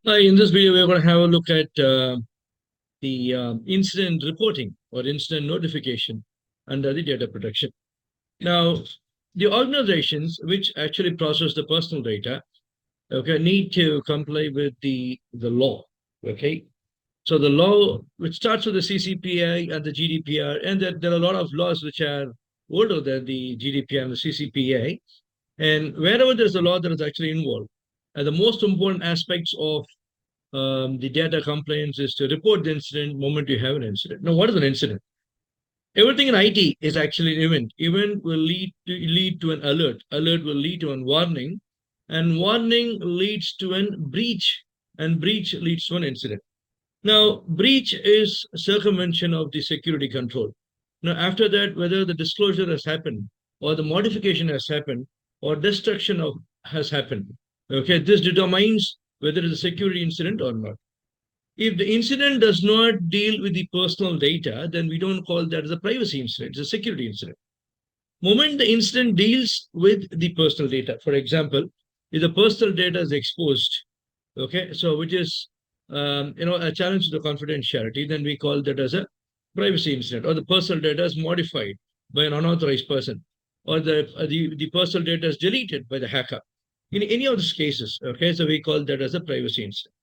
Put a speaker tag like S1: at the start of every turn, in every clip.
S1: In this video, we're going to have a look at the incident reporting or incident notification under the data protection. Now, the organizations which actually process the personal data, okay, need to comply with the law. Okay, so the law, which starts with the CCPA and the GDPR, and there are a lot of laws which are older than the GDPR and the CCPA. And wherever there's a law that is actually involved, and the most important aspects of the data compliance is to report the incident moment you have an incident. Now, what is an incident? Everything in IT is actually an event. Event will lead to an alert. Alert will lead to a warning, and warning leads to a breach, and breach leads to an incident. Now, breach is circumvention of the security control. Now, after that, whether the disclosure has happened, or the modification has happened, or destruction of has happened, okay, this determines whether it's a security incident or not. If the incident does not deal with the personal data, then we don't call that as a privacy incident, it's a security incident. Moment the incident deals with the personal data, for example, if the personal data is exposed, okay, so which is a challenge to the confidentiality, then we call that as a privacy incident, or the personal data is modified by an unauthorized person, or the personal data is deleted by the hacker. In any of these cases, okay, so we call that as a privacy incident.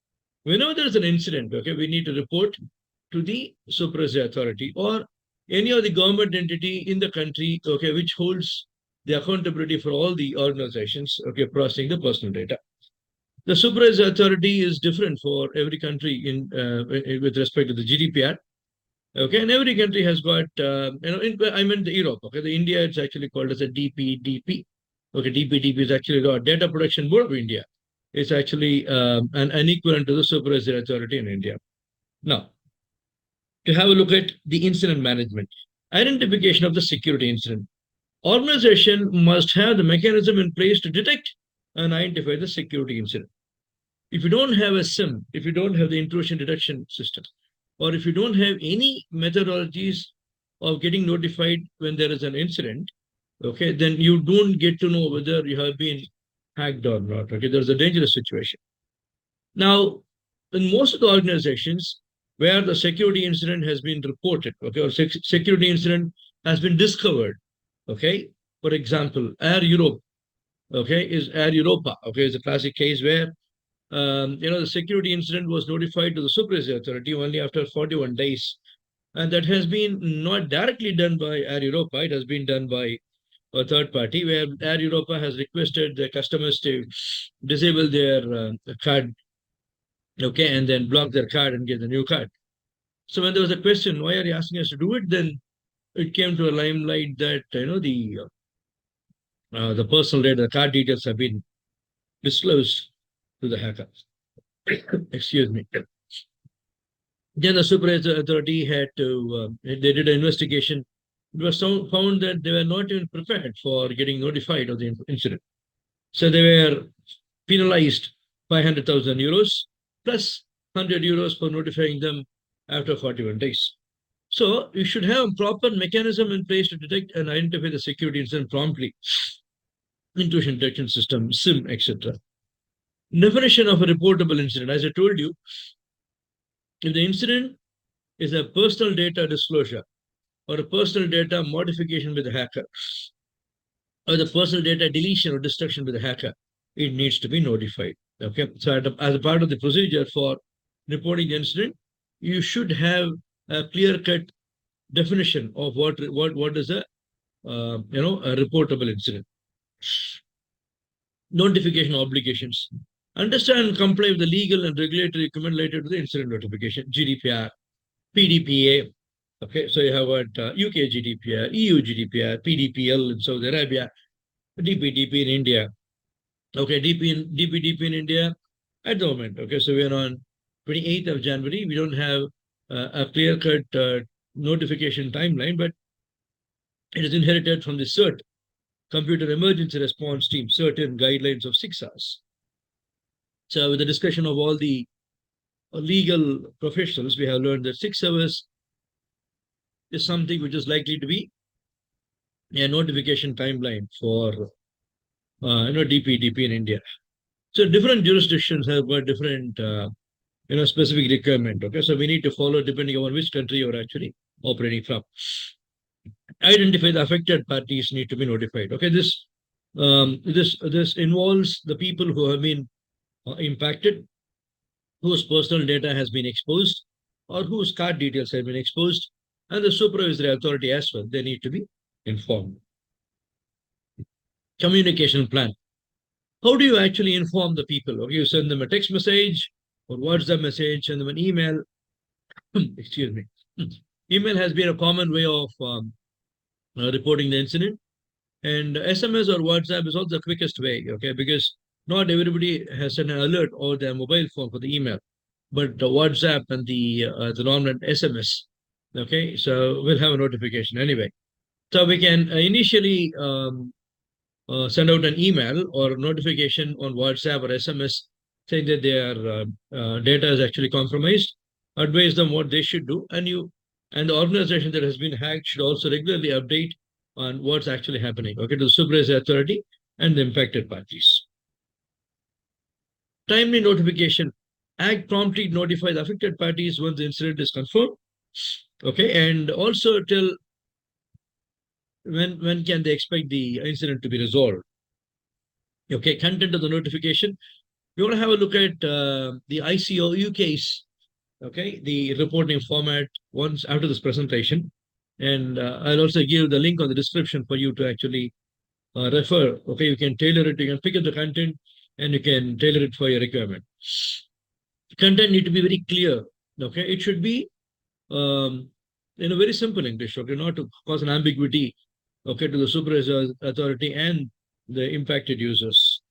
S1: Whenever there is an incident, okay, we need to report to the supervisory authority or any of the government entity in the country, okay, which holds the accountability for all the organizations, okay, processing the personal data. The supervisory authority is different for every country with respect to the GDPR. Okay, and every country has got, I meant the Europe. Okay, the India it's actually called as a DPDP. Okay, DPDP is actually the Data Protection Board of India. It's actually an equivalent to the supervisory authority in India. Now, to have a look at the incident management, identification of the security incident. Organization must have the mechanism in place to detect and identify the security incident. If you don't have a SIM, if you don't have the intrusion detection system, or if you don't have any methodologies of getting notified when there is an incident, okay, then you don't get to know whether you have been hacked or not. Okay, there's a dangerous situation. Now, in most of the organizations where the security incident has been reported, okay, or security incident has been discovered, okay, for example, Air Europe, okay, is Air Europa, okay, is a classic case where the security incident was notified to the supervisory authority only after 41 days. And that has been not directly done by Air Europa, it has been done by a third party where Air Europa has requested the customers to disable their card, okay, and then block their card and get a new card. So when there was a question, why are you asking us to do it? Then it came to a limelight that the personal data, the card details have been disclosed to the hackers. Excuse me. Then the supervisory authority had to, they did an investigation. It was found that they were not even prepared for getting notified of the incident. So they were penalized 500,000 euros plus 100 euros for notifying them after 41 days. So you should have a proper mechanism in place to detect and identify the security incident promptly. Intrusion detection system, SIM, etc. Definition of a reportable incident. As I told you, if the incident is a personal data disclosure or a personal data modification with a hacker or the personal data deletion or destruction with a hacker, it needs to be notified. Okay, so as a part of the procedure for reporting the incident, you should have a clear-cut definition of what is a reportable incident. Notification obligations. Understand and comply with the legal and regulatory requirement related to the incident notification, GDPR, PDPA. Okay, so you have what UK GDPR, EU GDPR, PDPL in Saudi Arabia, DPDP in India. Okay, DPDP in India at the moment. Okay, so we're on 28th of January. We don't have a clear-cut notification timeline, but it is inherited from the CERT, Computer Emergency Response Team, certain guidelines of 6 hours. So with the discussion of all the legal professionals, we have learned that 6 hours is something which is likely to be a notification timeline for DPDP in India. So different jurisdictions have got different specific requirement. Okay, so we need to follow depending on which country you're actually operating from. Identify the affected parties need to be notified. Okay, this involves the people who have been impacted, whose personal data has been exposed, or whose card details have been exposed, and the supervisory authority as well. They need to be informed. Communication plan. How do you actually inform the people? Okay, you send them a text message or WhatsApp message, send them an email. Excuse me. Email has been a common way of reporting the incident, and SMS or WhatsApp is also the quickest way. Okay, because not everybody has an alert or their mobile phone for the email, but the WhatsApp and the normal SMS. Okay, so we'll have a notification anyway. So we can initially send out an email or notification on WhatsApp or SMS saying that their data is actually compromised, advise them what they should do, and the organization that has been hacked should also regularly update on what's actually happening, okay, to the supervisory authority and the impacted parties. Timely notification. Act promptly notify the affected parties once the incident is confirmed. Okay, and also tell when can they expect the incident to be resolved. Okay, content of the notification. We're going to have a look at the ICOU case, okay, the reporting format once after this presentation. And I'll also give the link on the description for you to actually refer. Okay, you can tailor it, you can pick up the content and you can tailor it for your requirement. Content need to be very clear. Okay, it should be in a very simple English, okay, not to cause an ambiguity, okay, to the supervisor authority and the impacted users.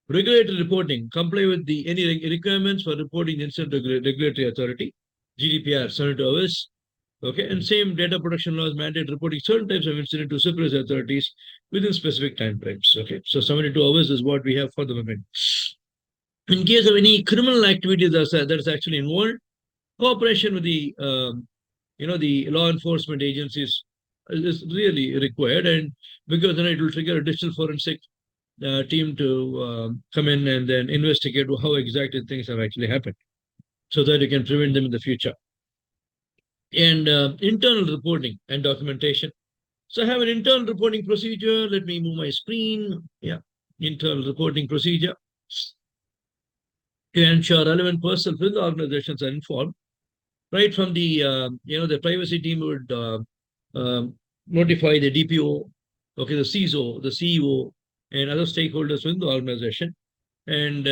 S1: Regulatory reporting, comply with the any requirements for reporting the incident to regulatory authority, GDPR, 72 hours. Okay, and same data protection laws mandate reporting certain types of incident to supervisory authorities within specific time frames. Okay, so 72 hours is what we have for the moment. In case of any criminal activity that's actually involved, cooperation with the law enforcement agencies is really required, and because then it will trigger a digital forensic team to come in and then investigate how exactly things have actually happened so that you can prevent them in the future. And internal reporting and documentation. So I have an internal reporting procedure. Let me move my screen. Yeah, internal reporting procedure to ensure relevant personnel within the organizations are informed. Right from the privacy team would notify the DPO, okay, the CISO, the CEO, and other stakeholders within the organization, and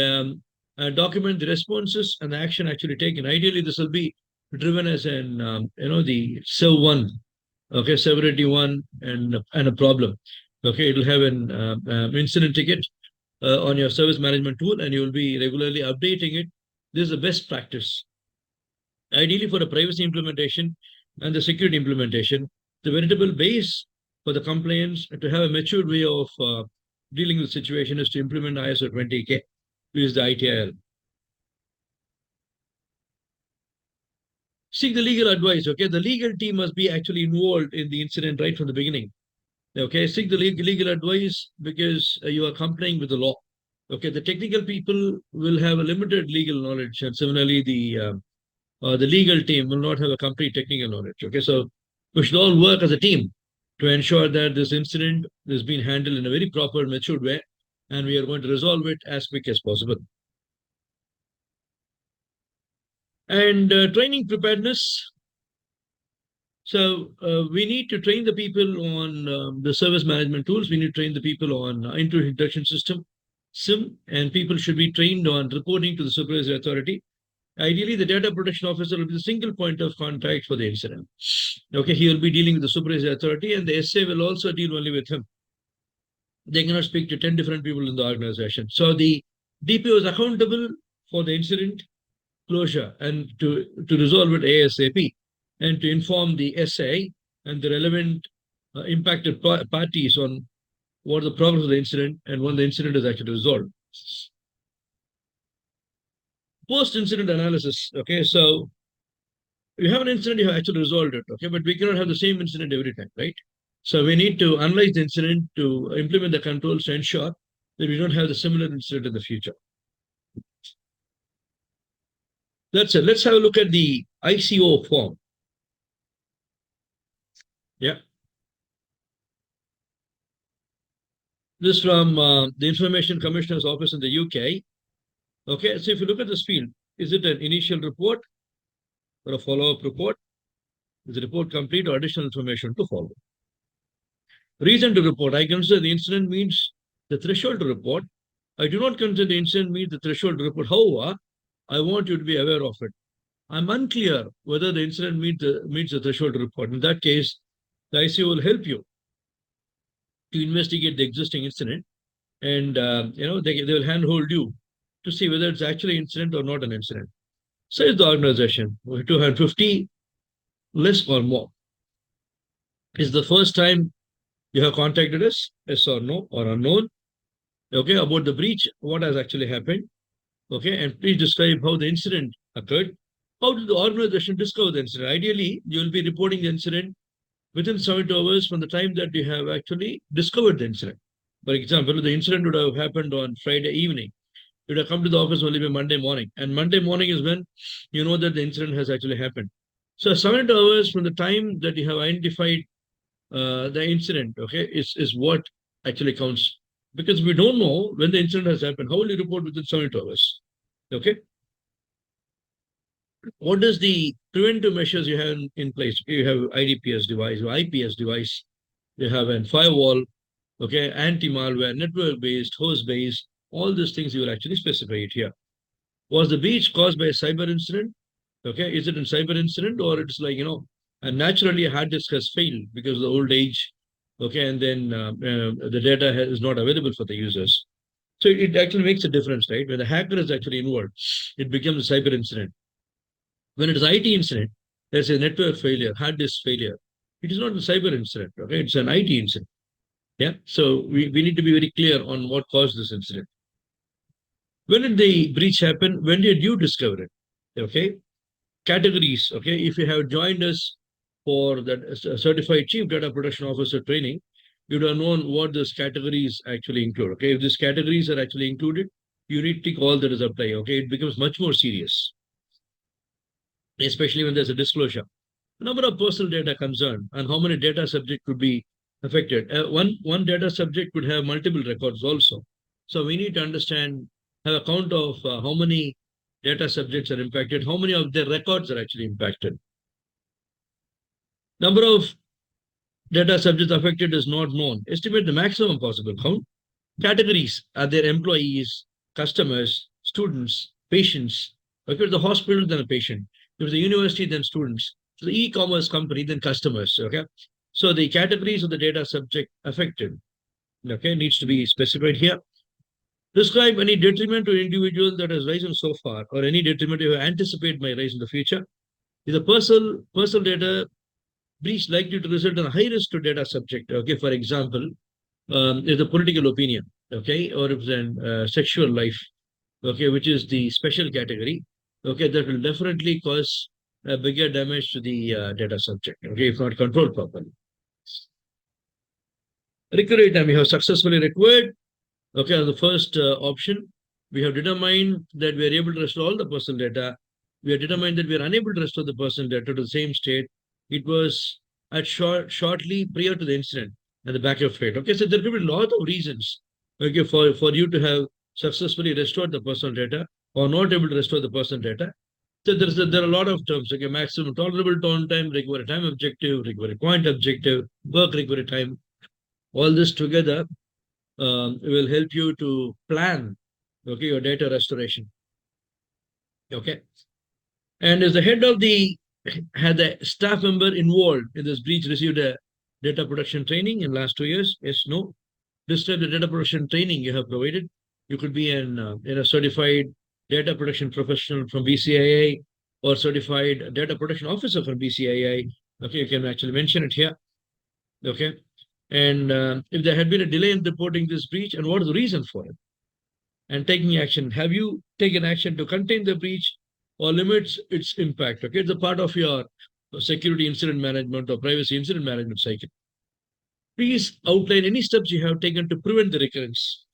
S1: document the responses and the action actually taken. Ideally, this will be driven as an the SEV one, okay, severity one, and a problem. Okay, it will have an incident ticket on your service management tool, and you will be regularly updating it. This is the best practice. Ideally, for a privacy implementation and the security implementation, the veritable base for the compliance to have a matured way of dealing with the situation is to implement ISO 20K, which is the ITIL. Seek the legal advice. Okay, the legal team must be actually involved in the incident right from the beginning. Okay, seek the legal advice because you are complying with the law. Okay, the technical people will have a limited legal knowledge, and similarly, the legal team will not have a complete technical knowledge. Okay, so we should all work as a team to ensure that this incident is being handled in a very proper, matured way, and we are going to resolve it as quick as possible. And training preparedness. So we need to train the people on the service management tools. We need to train the people on introduction system, SIM, and people should be trained on reporting to the supervisory authority. Ideally, the data protection officer will be the single point of contact for the incident. Okay, he will be dealing with the supervisory authority, and the SA will also deal only with him. They cannot speak to 10 different people in the organization. So the DPO is accountable for the incident closure and to resolve it ASAP and to inform the SA and the relevant impacted parties on what the progress of the incident and when the incident is actually resolved. Post-incident analysis. Okay, so you have an incident, you have actually resolved it. Okay, but we cannot have the same incident every time, right? So we need to analyze the incident to implement the controls to ensure that we don't have the similar incident in the future. That's it. Let's have a look at the ICO form. Yeah. This is from the Information Commissioner's Office in the UK. Okay, so if you look at this field, is it an initial report or a follow-up report? Is the report complete or additional information to follow? Reason to report. I consider the incident meets the threshold to report. I do not consider the incident meets the threshold to report. However, I want you to be aware of it. I'm unclear whether the incident meets the threshold to report. In that case, the ICO will help you to investigate the existing incident, and they will handhold you to see whether it's actually an incident or not an incident. Says the organization, 250 less or more. Is the first time you have contacted us, yes or no, or unknown? Okay, about the breach, what has actually happened? Okay, and please describe how the incident occurred. How did the organization discover the incident? Ideally, you will be reporting the incident within 72 hours from the time that you have actually discovered the incident. For example, the incident would have happened on Friday evening. You would have come to the office only by Monday morning. And Monday morning is when you know that the incident has actually happened. So 72 hours from the time that you have identified the incident, okay, is what actually counts. Because we don't know when the incident has happened. How will you report within 72 hours? Okay. What is the preventive measures you have in place? You have IDPS device, IPS device, you have a firewall, okay, anti-malware, network-based, host-based, all these things you will actually specify it here. Was the breach caused by a cyber incident? Okay, is it a cyber incident or it's like, naturally a hard disk has failed because of the old age, okay, and then the data is not available for the users. So it actually makes a difference, right? When the hacker is actually involved, it becomes a cyber incident. When it is IT incident, there's a network failure, hard disk failure. It is not a cyber incident, okay? It's an IT incident. Yeah. So we need to be very clear on what caused this incident. When did the breach happen? When did you discover it? Okay. Categories. Okay. If you have joined us for that certified chief data protection officer training, you would have known what those categories actually include. Okay. If these categories are actually included, you need to tick all that is apply. Okay. It becomes much more serious, especially when there's a disclosure. Number of personal data concerned and how many data subject could be affected. One data subject could have multiple records also. So we need to understand, have a count of how many data subjects are impacted, how many of their records are actually impacted. Number of data subjects affected is not known. Estimate the maximum possible count. Categories are their employees, customers, students, patients. If it's the hospital, then a patient. If it's the university, then students. So the e-commerce company, then customers. Okay. So the categories of the data subject affected, okay, needs to be specified here. Describe any detriment to an individual that has risen so far, or any detriment you anticipate may rise in the future. Is the personal data breach likely to result in a high risk to data subject? Okay, for example, is a political opinion, okay, or if it's sexual life, okay, which is the special category, okay, that will definitely cause a bigger damage to the data subject, okay, if not controlled properly. Recovery time, we have successfully recovered, okay, on the first option. We have determined that we are able to restore all the personal data. We have determined that we are unable to restore the personal data to the same state. It was shortly prior to the incident and the backup fate. Okay, so there could be a lot of reasons, okay, for you to have successfully restored the personal data or not able to restore the personal data. So there are a lot of terms, okay, maximum tolerable downtime, recovery time objective, recovery point objective, work recovery time. All this together will help you to plan, okay, your data restoration. Okay, and as the head of the had the staff member involved in this breach received a data protection training in last 2 years? Yes, no. Describe the data protection training you have provided. You could be a certified data protection professional from BCII or certified data protection officer from BCII. Okay, you can actually mention it here. Okay, and if there had been a delay in reporting this breach, and what is the reason for it? And taking action. Have you taken action to contain the breach or limits its impact? Okay, it's a part of your security incident management or privacy incident management cycle. Please outline any steps you have taken to prevent the recurrence.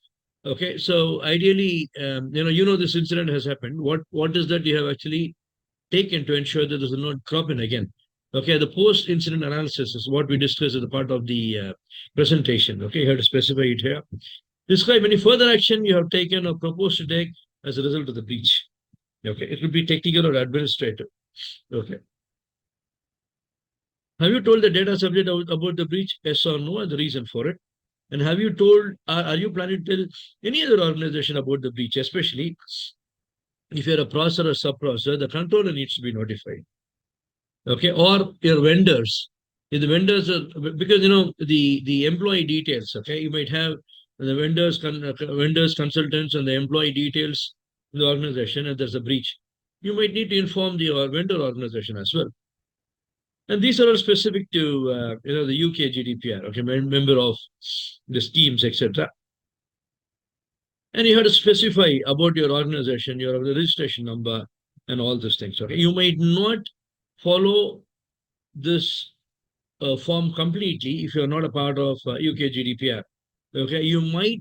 S1: Okay, so ideally, this incident has happened. What is that you have actually taken to ensure that this will not crop in again? Okay, the post-incident analysis is what we discussed as a part of the presentation. Okay, you have to specify it here. Describe any further action you have taken or proposed to take as a result of the breach. Okay, it could be technical or administrative. Okay. Have you told the data subject about the breach? Yes or no, and the reason for it? And have you told, are you planning to tell any other organization about the breach, especially if you're a processor or sub-processor, the controller needs to be notified. Okay, or your vendors. If the vendors are, because the employee details. Okay, you might have the vendors, consultants, and the employee details in the organization, and there's a breach. You might need to inform the vendor organization as well. And these are all specific to the UK GDPR. Okay, member of the schemes, etc. And you have to specify about your organization, your registration number, and all these things. Okay, you might not follow this form completely if you're not a part of UK GDPR. Okay, you might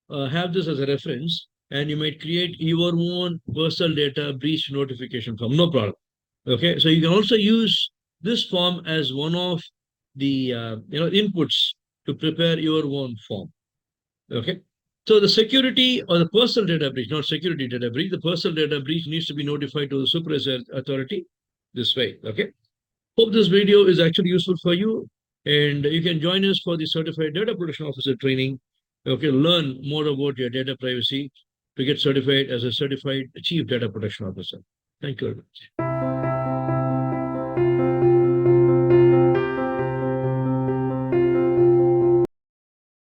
S1: have this as a reference, and you might create your own personal data breach notification form. No problem. Okay, so you can also use this form as one of the inputs to prepare your own form. Okay. So the security or the personal data breach, not security data breach, the personal data breach needs to be notified to the supervisor authority this way. Okay. Hope this video is actually useful for you. And you can join us for the Certified Data Protection Officer training. Okay, learn more about your data privacy to get certified as a certified Chief Data Protection Officer. Thank you very much.